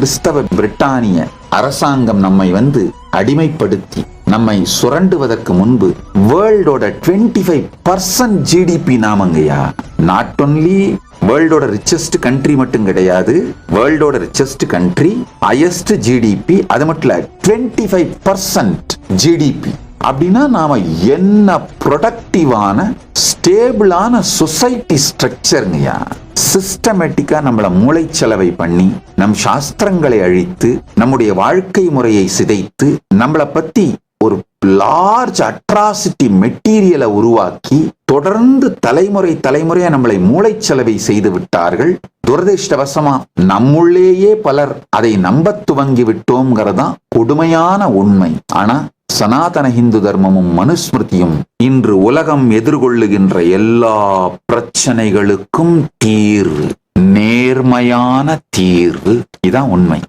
கிறிஸ்தவ பிரிட்டானிய அரசாங்கம் நம்மை அடிமைப்படுத்தி நம்மை சுரண்டுவதற்கு முன்பு வேர்ல்டோட 25% ஜிடிபி நாமங்கய்யா. நாட் ஒன்லி வேர்ல்டோட ரிச்சஸ்ட் கண்ட்ரி மட்டும் கிடையாது, வேர்ல்டோட ரிச்சஸ்ட் கண்ட்ரி, ஹையஸ்ட் ஜிடிபி, அது மட்டும் இல்ல 25% ஜிடிபி. அப்படின்னா நாம என்ன ப்ரொடக்டிவான ஸ்டேபிளான சொசைட்டி ஸ்ட்ரக்சருங்கய்யா. சிஸ்டமேட்டிக்கா நம்மள மூளைச்சலவை பண்ணி நம் சாஸ்திரங்களை அழித்து நம்முடைய வாழ்க்கை முறையை சிதைத்து நம்மளை பத்தி ஒரு லார்ஜ் அட்ராசிட்டி மெட்டீரியலை உருவாக்கி தொடர்ந்து தலைமுறையா நம்மளை மூளைச்சலவை செய்து விட்டார்கள். துரதிர்ஷ்டவசமா நம்முள்ளேயே பலர் அதை நம்ப துவங்கி விட்டோம்ங்கிறதான் கொடுமையான உண்மை. ஆனா சனாதன இந்து தர்மமும் மனுஸ்மிருதியும் இன்று உலகம் எதிர்கொள்ளுகின்ற எல்லா பிரச்சனைகளுக்கும் தீர்வு, நேர்மையான தீர்வு. இதான் உண்மை.